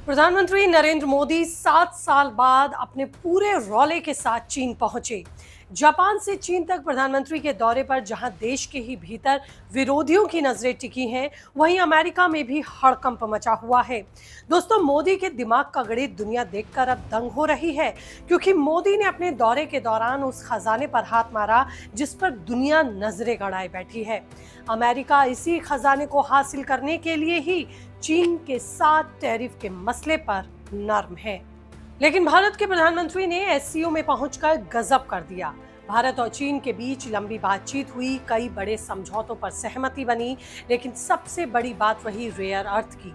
प्रधानमंत्री नरेंद्र मोदी 7 साल बाद अपने पूरे रौले के साथ चीन पहुंचे। जापान से चीन तक प्रधानमंत्री के दौरे पर जहां देश के ही भीतर विरोधियों की नजरें टिकी हैं, वहीं अमेरिका में भी हड़कंप मचा हुआ है। दोस्तों, मोदी के दिमाग का गणित दुनिया देखकर अब दंग हो रही है, क्योंकि मोदी ने अपने दौरे के दौरान उस खजाने पर हाथ मारा जिस पर दुनिया नजरें गड़ाए बैठी है। अमेरिका इसी खजाने को हासिल करने के लिए ही चीन के साथ टैरिफ के मसले पर नर्म है। लेकिन भारत के प्रधानमंत्री ने एससीओ में पहुंचकर गजब कर दिया। भारत और चीन के बीच लंबी बातचीत हुई, कई बड़े समझौतों पर सहमति बनी, लेकिन सबसे बड़ी बात वही रेयर अर्थ की।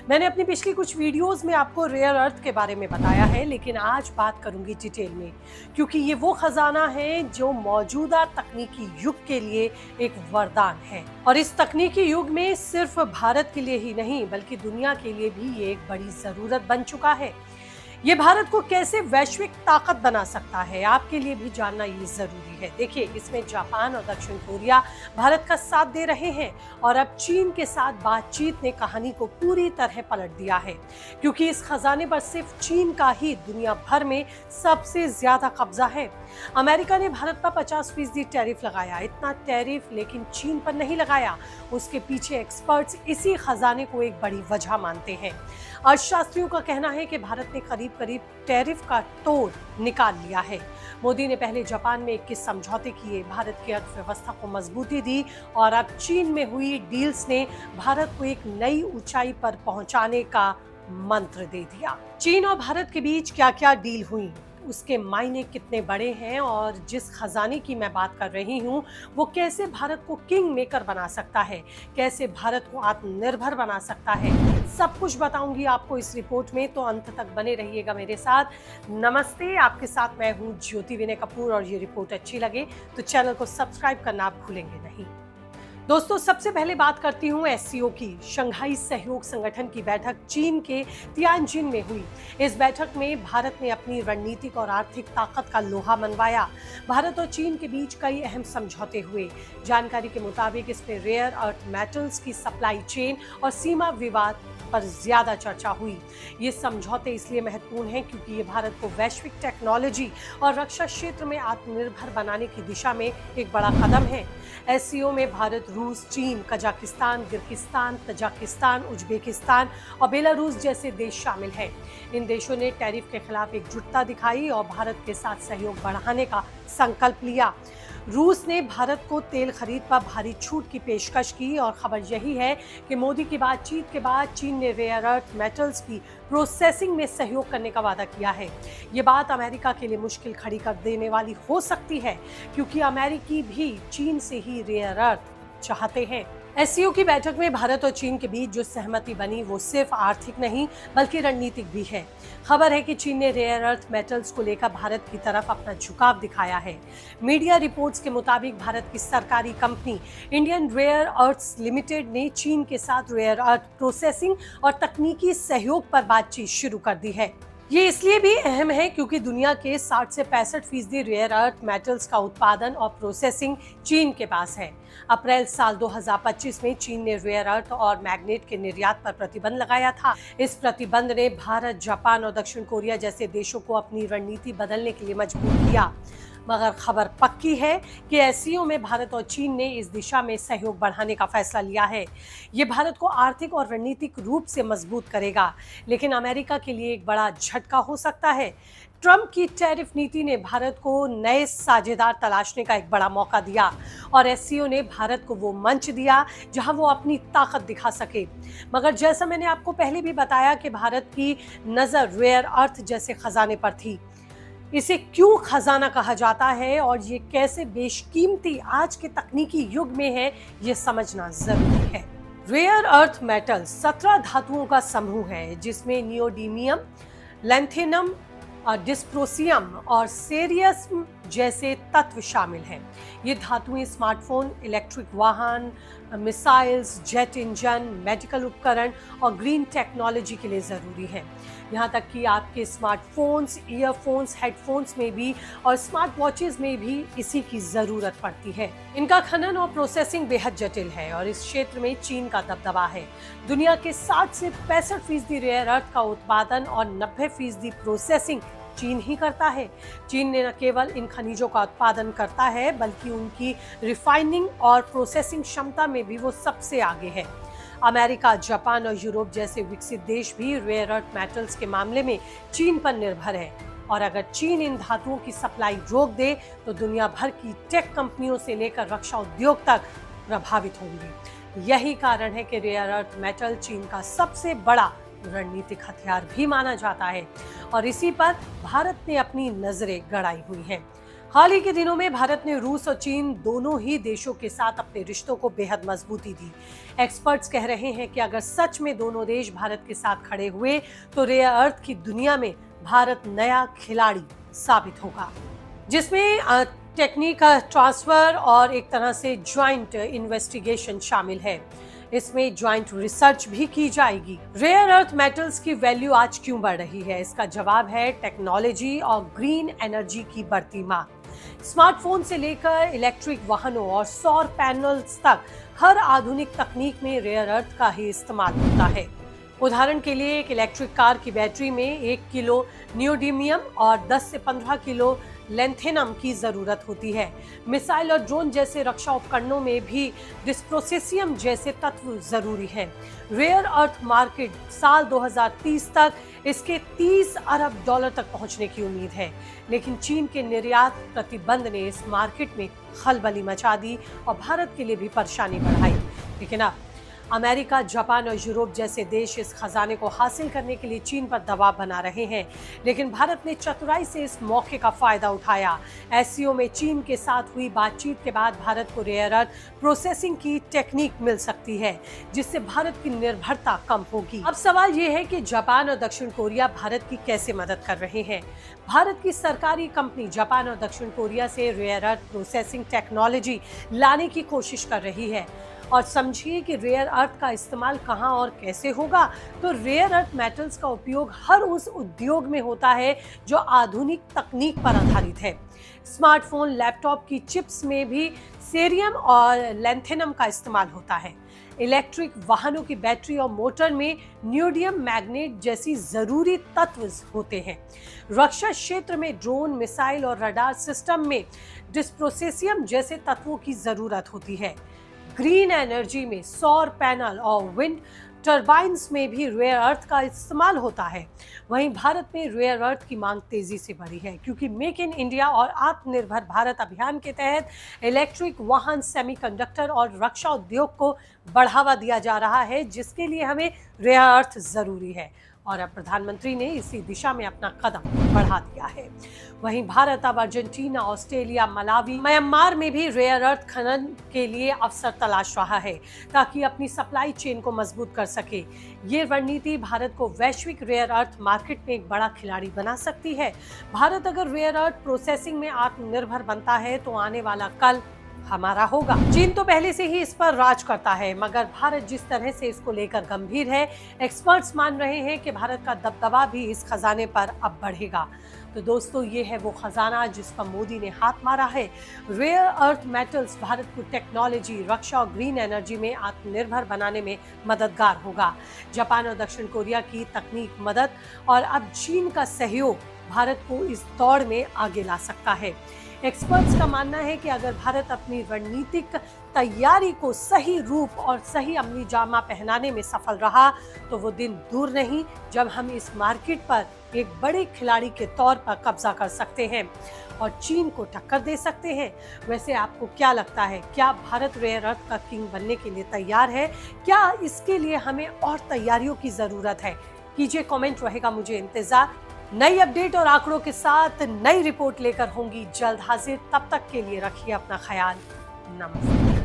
मैंने अपनी पिछली कुछ वीडियोस में आपको रेयर अर्थ के बारे में बताया है, लेकिन आज बात करूंगी डिटेल में, क्योंकि ये वो खजाना है जो मौजूदा तकनीकी युग के लिए एक वरदान है। और इस तकनीकी युग में सिर्फ भारत के लिए ही नहीं, बल्कि दुनिया के लिए भी ये एक बड़ी जरूरत बन चुका है। ये भारत को कैसे वैश्विक ताकत बना सकता है, आपके लिए भी जानना ये जरूरी है। देखिए, इसमें जापान और दक्षिण कोरिया भारत का साथ दे रहे हैं, और अब चीन के साथ बातचीत ने कहानी को पूरी तरह पलट दिया है, क्योंकि इस खजाने पर सिर्फ चीन का ही दुनिया भर में सबसे ज्यादा कब्जा है। अमेरिका ने भारत पर 50% टैरिफ लगाया। इतना टैरिफ लेकिन चीन पर नहीं लगाया। उसके पीछे एक्सपर्ट्स इसी खजाने को एक बड़ी वजह मानते हैं। अर्थशास्त्रियों का कहना है कि भारत ने करीब टैरिफ का तोड़ निकाल लिया है। मोदी ने पहले जापान में 21 समझौते किए, भारत की अर्थव्यवस्था को मजबूती दी, और अब चीन में हुई डील्स ने भारत को एक नई ऊंचाई पर पहुंचाने का मंत्र दे दिया। चीन और भारत के बीच क्या क्या डील हुई, उसके मायने कितने बड़े हैं, और जिस खजाने की मैं बात कर रही हूँ वो कैसे भारत को किंग मेकर बना सकता है, कैसे भारत को आत्मनिर्भर बना सकता है, सब कुछ बताऊंगी आपको इस रिपोर्ट में, तो अंत तक बने रहिएगा मेरे साथ। नमस्ते, आपके साथ मैं हूँ ज्योति विनय कपूर, और ये रिपोर्ट अच्छी लगे तो चैनल को सब्सक्राइब करना आप भूलेंगे नहीं। दोस्तों, सबसे पहले बात करती हूँ एससीओ की। शंघाई सहयोग संगठन की बैठक चीन के तियानजिन में हुई। इस बैठक में भारत ने अपनी रणनीतिक और आर्थिक ताकत का लोहा मनवाया। भारत और चीन के बीच कई अहम समझौते हुए। जानकारी के मुताबिक इसमें रेयर अर्थ मेटल्स की सप्लाई चेन और सीमा विवाद पर ज्यादा चर्चा हुई। ये समझौते इसलिए महत्वपूर्ण हैं क्योंकि ये भारत को वैश्विक टेक्नोलॉजी और रक्षा क्षेत्र में आत्मनिर्भर बनाने की दिशा में एक बड़ा कदम है। एससीओ में भारत, रूस, चीन, कजाकिस्तान, किर्गिस्तान, तजाकिस्तान, उज्बेकिस्तान और बेलारूस जैसे देश शामिल हैं। इन देशों ने टैरिफ के खिलाफ एकजुटता दिखाई और भारत के साथ सहयोग बढ़ाने का संकल्प लिया। रूस ने भारत को तेल खरीद पर भारी छूट की पेशकश की, और खबर यही है कि मोदी की बातचीत के बाद चीन ने रेयर अर्थ मेटल्स की प्रोसेसिंग में सहयोग करने का वादा किया है। ये बात अमेरिका के लिए मुश्किल खड़ी कर देने वाली हो सकती है, क्योंकि अमेरिकी भी चीन से ही रेयर अर्थ चाहते हैं। एससीओ की बैठक में भारत और चीन के बीच जो सहमति बनी वो सिर्फ आर्थिक नहीं बल्कि रणनीतिक भी है। खबर है कि चीन ने रेयर अर्थ मेटल्स को लेकर भारत की तरफ अपना झुकाव दिखाया है। मीडिया रिपोर्ट्स के मुताबिक भारत की सरकारी कंपनी इंडियन रेयर अर्थ्स लिमिटेड ने चीन के साथ रेयर अर्थ प्रोसेसिंग और तकनीकी सहयोग पर बातचीत शुरू कर दी है। ये इसलिए भी अहम है क्योंकि दुनिया के 60 से 65% रेयर अर्थ मेटल्स का उत्पादन और प्रोसेसिंग चीन के पास है। अप्रैल साल 2025 में चीन ने रेयर अर्थ और मैग्नेट के निर्यात पर प्रतिबंध लगाया था। इस प्रतिबंध ने भारत, जापान और दक्षिण कोरिया जैसे देशों को अपनी रणनीति बदलने के लिए मजबूर किया। मगर खबर पक्की है कि एससीओ में भारत और चीन ने इस दिशा में सहयोग बढ़ाने का फैसला लिया है। ये भारत को आर्थिक और रणनीतिक रूप से मजबूत करेगा, लेकिन अमेरिका के लिए एक बड़ा झटका हो सकता है। ट्रंप की टैरिफ नीति ने भारत को नए साझेदार तलाशने का एक बड़ा मौका दिया, और एससीओ ने भारत को वो मंच दिया जहां वो अपनी ताकत दिखा सके। मगर जैसा मैंने आपको पहले भी बताया कि भारत की नज़र रेयर अर्थ जैसे खजाने पर थी। इसे क्यों खजाना कहा जाता है और ये कैसे बेशकीमती आज के तकनीकी युग में है, ये समझना जरूरी है। रेयर अर्थ मेटल 17 धातुओं का समूह है, जिसमें नियोडीमियम, लैंथेनम, डिस्प्रोसियम और सेरियस जैसे तत्व शामिल हैं। ये धातुएं स्मार्टफोन, इलेक्ट्रिक वाहन, मिसाइल्स, जेट इंजन, मेडिकल उपकरण और ग्रीन टेक्नोलॉजी के लिए ज़रूरी हैं। यहाँ तक कि आपके स्मार्टफोन्स, ईयरफोन्स, हेडफोन्स में भी और स्मार्ट वॉचेस में भी इसी की ज़रूरत पड़ती है। इनका खनन और प्रोसेसिंग बेहद जटिल है और इस क्षेत्र में चीन का दबदबा है। दुनिया के 60 से 65% रेयर अर्थ का उत्पादन और 90% प्रोसेसिंग चीन ही करता है। चीन ने न केवल इन खनिजों का उत्पादन करता है बल्कि उनकी रिफाइनिंग और प्रोसेसिंग क्षमता में भी वो सबसे आगे है। अमेरिका, जापान और यूरोप जैसे विकसित देश भी रेयर अर्थ मेटल्स के मामले में चीन पर निर्भर है और अगर चीन इन धातुओं की सप्लाई रोक दे तो दुनिया भर की टेक कंपनियों से लेकर रक्षा उद्योग तक प्रभावित होंगी। यही कारण है कि रेयर अर्थ मेटल चीन का सबसे बड़ा रणनीतिक हथियार भी माना जाता है और इसी पर भारत ने अपनी नजरें गड़ाई हुई हैं। हाल ही के दिनों में भारत ने रूस और चीन दोनों ही देशों के साथ अपने रिश्तों को बेहद मजबूती दी। एक्सपर्ट्स कह रहे हैं कि अगर सच में दोनों देश भारत के साथ खड़े हुए तो रेयर अर्थ की दुनिया में भारत नया खिलाड़ी साबित होगा, जिसमें टेक्निक ट्रांसफर और एक तरह से ज्वाइंट इन्वेस्टिगेशन शामिल है। इसमें ज्वाइंट रिसर्च भी की जाएगी। रेयर अर्थ मेटल्स की वैल्यू आज क्यों बढ़ रही है? इसका जवाब है टेक्नोलॉजी और ग्रीन एनर्जी की बढ़ती मांग। स्मार्टफोन से लेकर इलेक्ट्रिक वाहनों और सौर पैनल्स तक हर आधुनिक तकनीक में रेयर अर्थ का ही इस्तेमाल होता है। उदाहरण के लिए एक इलेक्ट्रिक कार की बैटरी में 1 किलो नियोडिमियम और 10 से 15 किलो लेंथेनम की जरूरत होती है। मिसाइल और ड्रोन जैसे रक्षा उपकरणों में भी डिस्प्रोसेसियम जैसे तत्व जरूरी हैं। रेयर अर्थ मार्केट साल 2030 तक इसके 30 अरब डॉलर तक पहुंचने की उम्मीद है, लेकिन चीन के निर्यात प्रतिबंध ने इस मार्केट में खलबली मचा दी और भारत के लिए भी परेशानी बढ़ाई। लेकिन अब अमेरिका, जापान और यूरोप जैसे देश इस खजाने को हासिल करने के लिए चीन पर दबाव बना रहे हैं, लेकिन भारत ने चतुराई से इस मौके का फायदा उठाया। एससीओ में चीन के साथ हुई बातचीत के बाद भारत को रेयर अर्थ प्रोसेसिंग की टेक्निक मिल सकती है, जिससे भारत की निर्भरता कम होगी। अब सवाल ये है कि जापान और दक्षिण कोरिया भारत की कैसे मदद कर रहे हैं। भारत की सरकारी कंपनी जापान और दक्षिण कोरिया से रेयर अर्थ प्रोसेसिंग टेक्नोलॉजी लाने की कोशिश कर रही है। और समझिए कि रेयर अर्थ का इस्तेमाल कहां और कैसे होगा। तो रेयर अर्थ मेटल्स का उपयोग हर उस उद्योग में होता है जो आधुनिक तकनीक पर आधारित है। स्मार्टफोन, लैपटॉप की चिप्स में भी सेरियम और लेंथेनम का इस्तेमाल होता है। इलेक्ट्रिक वाहनों की बैटरी और मोटर में नियोडियम मैग्नेट जैसी जरूरी तत्व होते हैं। रक्षा क्षेत्र में ड्रोन, मिसाइल और रडार सिस्टम में डिस्प्रोसेसियम जैसे तत्वों की जरूरत होती है। ग्रीन एनर्जी में सौर पैनल और विंड टर्बाइन्स में भी रेयर अर्थ का इस्तेमाल होता है। वहीं भारत में रेयर अर्थ की मांग तेजी से बढ़ी है, क्योंकि मेक इन इंडिया और आत्मनिर्भर भारत अभियान के तहत इलेक्ट्रिक वाहन, सेमीकंडक्टर और रक्षा उद्योग को बढ़ावा दिया जा रहा है, जिसके लिए हमें रेयर अर्थ जरूरी है। और अब प्रधानमंत्री ने इसी दिशा में अपना कदम बढ़ा दिया है। वहीं भारत अब अर्जेंटीना, ऑस्ट्रेलिया, मलावी, म्यांमार में भी रेयर अर्थ खनन के लिए अवसर तलाश रहा है, ताकि अपनी सप्लाई चेन को मजबूत कर सके। ये रणनीति भारत को वैश्विक रेयर अर्थ मार्केट में एक बड़ा खिलाड़ी बना सकती है। भारत अगर रेयर अर्थ प्रोसेसिंग में आत्मनिर्भर बनता है तो आने वाला कल हमारा होगा। चीन तो पहले से ही इस पर राज करता है, मगर भारत जिस तरह से इसको लेकर गंभीर है, एक्सपर्ट्स मान रहे हैं कि भारत का दबदबा भी इस खजाने पर अब बढ़ेगा। तो दोस्तों, ये है वो खजाना जिस पर मोदी ने हाथ मारा है। रेयर अर्थ मेटल्स भारत को टेक्नोलॉजी, रक्षा और ग्रीन एनर्जी में आत्मनिर्भर बनाने में मददगार होगा। जापान और दक्षिण कोरिया की तकनीक मदद और अब चीन का सहयोग भारत को इस दौड़ में आगे ला सकता है। एक्सपर्ट्स का मानना है कि अगर भारत अपनी रणनीतिक तैयारी को सही रूप और सही अमली जामा पहनाने में सफल रहा तो वो दिन दूर नहीं जब हम इस मार्केट पर एक बड़े खिलाड़ी के तौर पर कब्जा कर सकते हैं और चीन को टक्कर दे सकते हैं। वैसे आपको क्या लगता है, क्या भारत रेयर अर्थ का किंग बनने के लिए तैयार है? क्या इसके लिए हमें और तैयारियों की जरूरत है? कीजिए कमेंट, रहेगा मुझे इंतजार। नई अपडेट और आंकड़ों के साथ नई रिपोर्ट लेकर होंगी जल्द हाजिर। तब तक के लिए रखिए अपना ख्याल। नमस्ते।